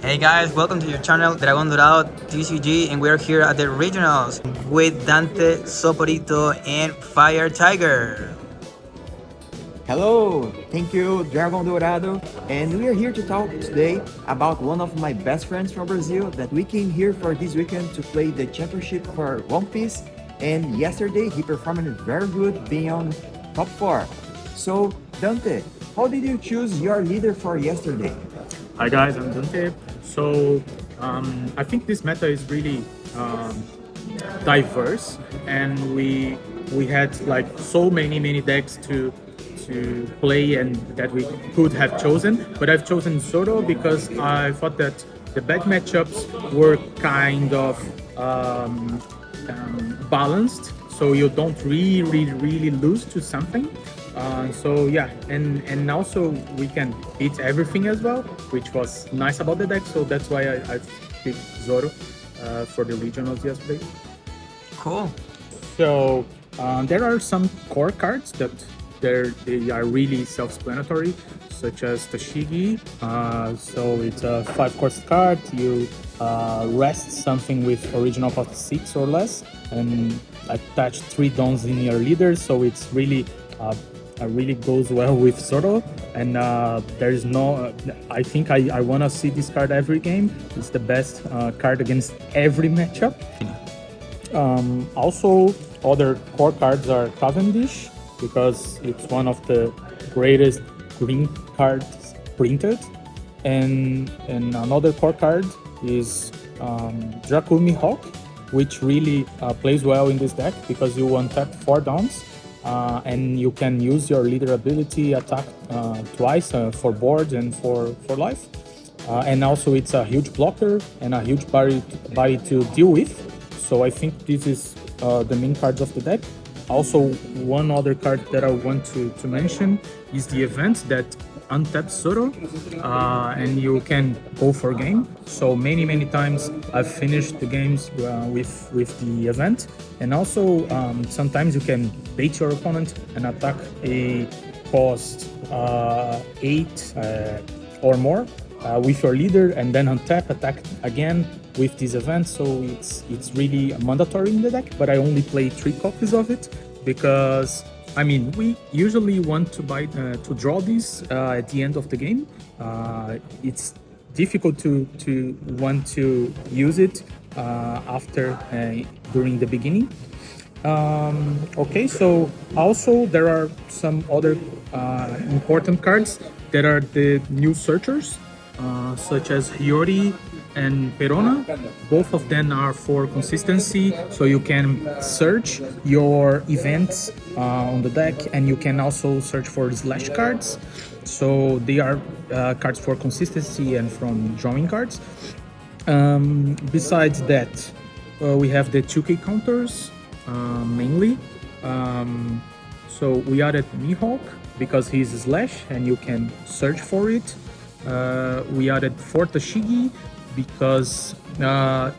Hey guys, welcome to your channel Dragón Dorado TCG, and we're here at the regionals with Dante Saporito and Fire Tiger. Hello, thank you, Dragón Dorado, and we are here to talk today about one of my best friends from Brazil that we came here for this weekend to play the championship for One Piece, and yesterday he performed very good, being on top 4. So, Dante, how did you choose your leader for yesterday? Hi guys, I'm Dante. So I think this meta is really diverse, and we had like so many decks to play and that we could have chosen. But I've chosen Zoro because I thought that the bad matchups were kind of balanced, so you don't really lose to something. So yeah, and also we can beat everything as well, which was nice about the deck. So that's why I picked Zoro for the regionals yesterday. Cool. So there are some core cards that they are really self-explanatory, such as Tashigi. So it's a 5-cost card. You rest something with original cost 6 or less, and attach 3 dons in your leader. So it's really goes well with Zoro, and there's no. I think I want to see this card every game. It's the best card against every matchup. Also, other core cards are Cavendish, because it's one of the greatest green cards printed, and another core card is Dracumi Hawk, which really plays well in this deck because you untap 4 downs. And you can use your leader ability attack twice for board and for life. And also it's a huge blocker and a huge body to deal with. So I think this is the main cards of the deck. Also, one other card that I want to mention is the event that untaps Zoro, and you can go for game. So many times I've finished the games with the event, and also sometimes you can bait your opponent and attack a cost 8 or more with your leader, and then untap, attack again with this event. So it's really mandatory in the deck, but I only play 3 copies of it because I mean, we usually want to draw this at the end of the game. It's difficult to want to use it after during the beginning. Okay, so also there are some other important cards that are the new searchers, such as Hiyori and Perona. Both of them are for consistency, so you can search your events on the deck, and you can also search for slash cards. So they are cards for consistency and from drawing cards. Besides that, we have the 2K counters mainly. So we added Mihawk because he's a slash and you can search for it. We added 4 Tashigi because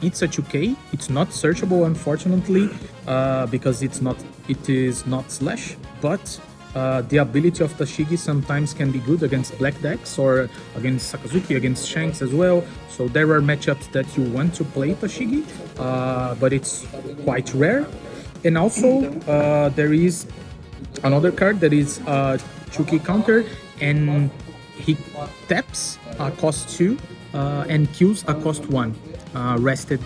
it's a 2K. It's not searchable, unfortunately, because it is not slash, but the ability of Tashigi sometimes can be good against black decks or against Sakazuki, against Shanks as well. So there are matchups that you want to play Tashigi, but it's quite rare. And also there is another card that is a 2K counter, and he taps cost 2 and kills a cost 1 rested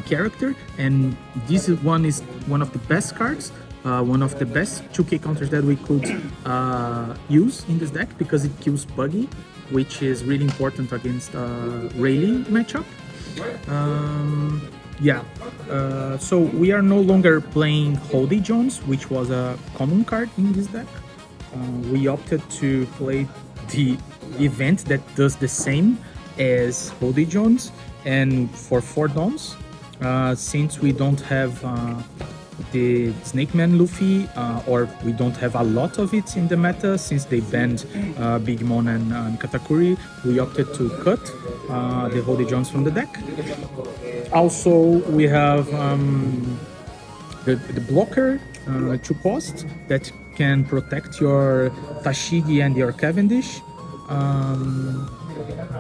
character, and this one is one of the best cards, one of the best 2K counters that we could use in this deck, because it kills Buggy, which is really important against Rayleigh matchup. So we are no longer playing Holdy Jones, which was a common card in this deck. We opted to play the event that does the same as Holdy Jones, and for 4 dons, since we don't have the Snake Man Luffy, or we don't have a lot of it in the meta since they banned Big Mom and Katakuri, we opted to cut the Holdy Jones from the deck. Also, we have the blocker, 2 cost, that can protect your Tashigi and your Cavendish.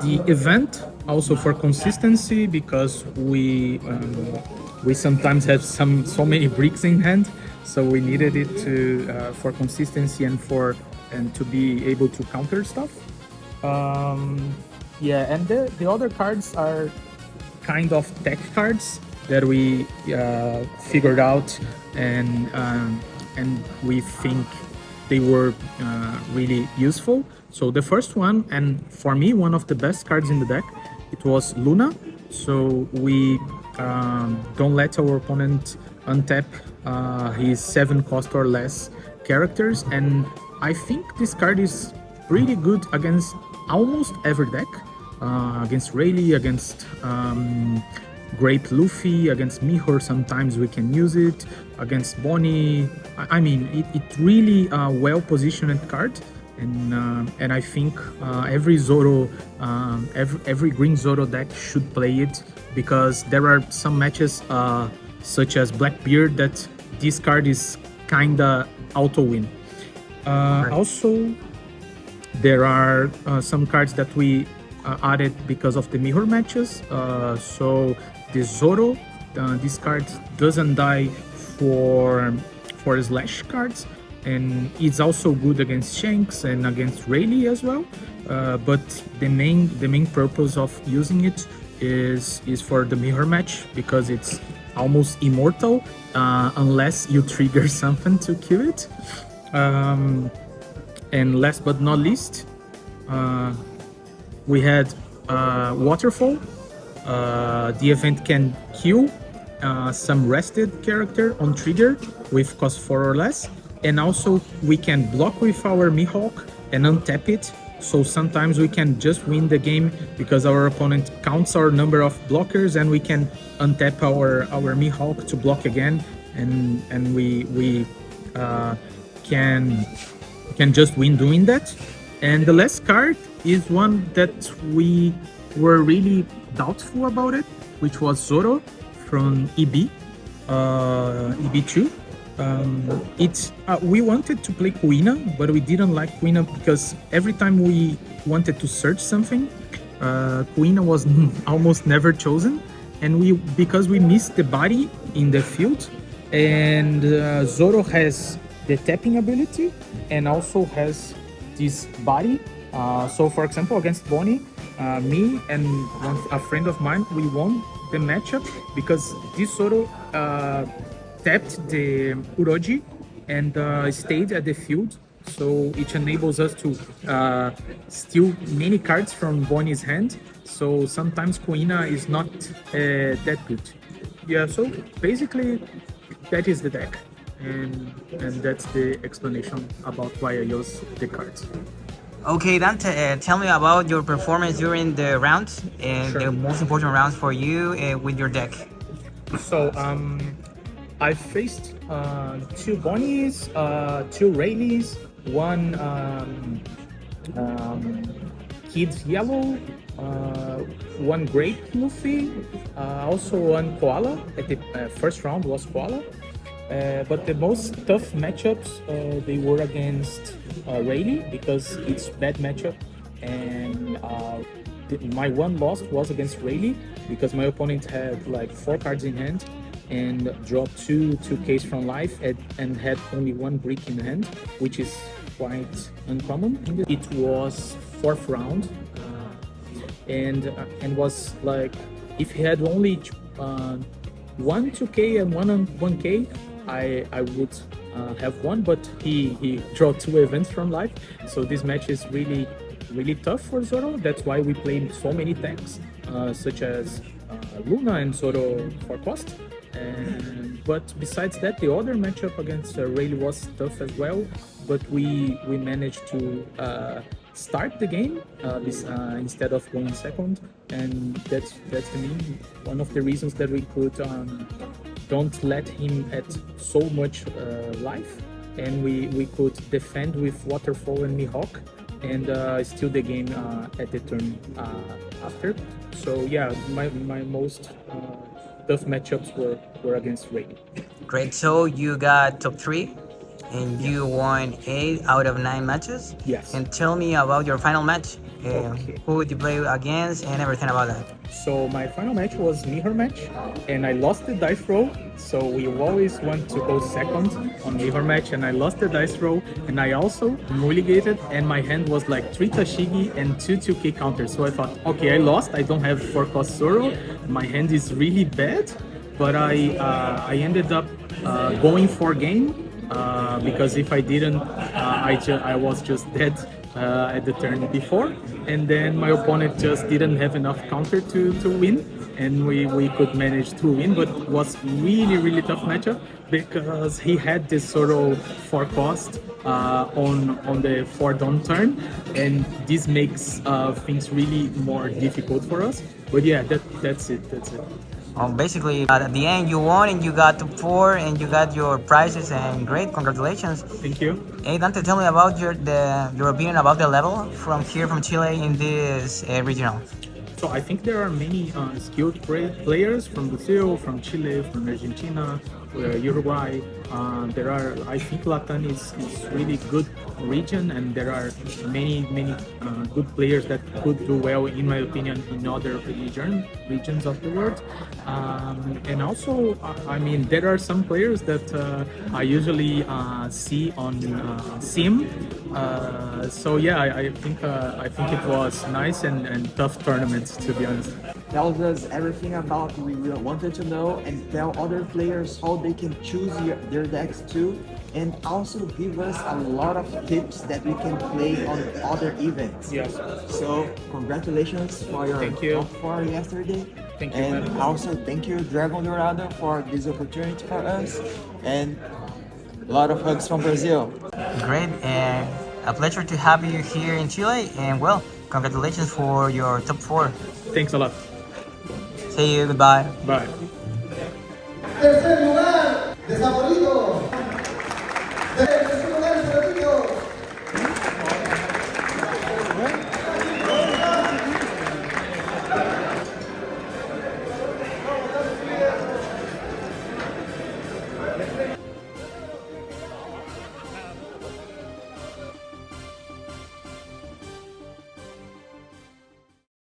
the event, also for consistency, because we sometimes have so many bricks in hand, so we needed it to for consistency and to be able to counter stuff. Yeah, and the other cards are kind of tech cards that we figured out, and we think they were really useful. So the first one, and for me one of the best cards in the deck, it was Luna. So we don't let our opponent untap his 7 cost or less characters, and I think this card is pretty good against almost every deck. Against Rayleigh, against Great Luffy, against Mihor sometimes we can use it, against Bonnie. I mean, it really well positioned card, and I think every Zoro, every green Zoro deck should play it, because there are some matches such as Blackbeard that this card is kinda auto win. Also, there are some cards that we added because of the mirror matches. So the Zoro, this card doesn't die for slash cards, and it's also good against Shanks and against Rayleigh as well. But the main purpose of using it is for the mirror match, because it's almost immortal unless you trigger something to kill it. And last but not least, we had Waterfall. The event can kill some rested character on trigger with cost 4 or less, and also we can block with our Mihawk and untap it. So sometimes we can just win the game because our opponent counts our number of blockers, and we can untap our Mihawk to block again, and we can just win doing that. And the last card is one that we were really doubtful about it, which was Zoro from EB2. We wanted to play Kuina, but we didn't like Kuina because every time we wanted to search something, Kuina was almost never chosen, and because we missed the body in the field, and Zoro has the tapping ability and also has this body. So for example, against Bonnie, me and a friend of mine, we won the matchup because this Zoro tapped the Uroji and stayed at the field, so it enables us to steal many cards from Bonnie's hand. So sometimes Kuina is not that good. Yeah, so basically that is the deck, and that's the explanation about why I use the cards. Okay, Dante, tell me about your performance during the rounds and Sure. the most important rounds for you with your deck. So I faced 2 Bonnies, 2 Rayleighs, 1 Kid Yellow, 1 Great Luffy, also 1 Koala. At the first round was Koala. But the most tough matchups they were against Rayleigh, because it's bad matchup, and my one loss was against Rayleigh because my opponent had like 4 cards in hand and dropped 2 Ks from life and had only 1 brick in hand, which is quite uncommon. It was 4th round, and was like, if he had only 1 2K and 1K, I would have won, but he drew 2 events from life. So this match is really tough for Zoro. That's why we played so many tanks, such as Luna and Zoro for cost. But besides that, the other matchup against Rayleigh was tough as well. But we managed to start the game instead of going second, and that's one of the reasons that we could don't let him at so much life, and we could defend with Waterfall and Mihawk and steal the game at the turn after. So yeah, my most tough matchups were against Rayleigh. Great, so you got top 3 and you won 8 out of 9 matches. Yes. And tell me about your final match. Who would you play against, and everything about that. So my final match was mirror match, and I lost the dice roll. So we always want to go second on mirror match, and I lost the dice roll, and I also mulligated, and my hand was like 3 Tashigi and 2 2K counters. So I thought, okay, I lost. I don't have 4 cost Zoro. My hand is really bad, but I ended up going for game because if I didn't, I was just dead at the turn before, and then my opponent just didn't have enough counter to win, and we could manage to win, but it was really tough matchup because he had this sort of 4 cost on the 4 down turn, and this makes things really more difficult for us. But yeah, that's it. Basically, at the end, you won and you got to 4 and you got your prizes, and great, congratulations. Thank you. Hey Dante, tell me about your opinion about the level from here from Chile in this regional. So I think there are many skilled players from Brazil, from Chile, from Argentina, Uruguay. There are, I think Latin is really good region, and there are many good players that could do well, in my opinion, in other regions of the world. And also, I mean, there are some players that I usually see on Sim. So yeah, I think it was nice and tough tournaments, to be honest. Tells us everything about we wanted to know, and tell other players how they can choose their decks too, and also give us a lot of tips that we can play on other events. Yes. So congratulations for your top 4 yesterday. Thank you. And also thank you Dragón Dorado for this opportunity for us, and a lot of hugs from Brazil. Great, and a pleasure to have you here in Chile, and well, congratulations for your top 4. Thanks a lot. See you, goodbye. Bye. Tercer lugar, de Saporito.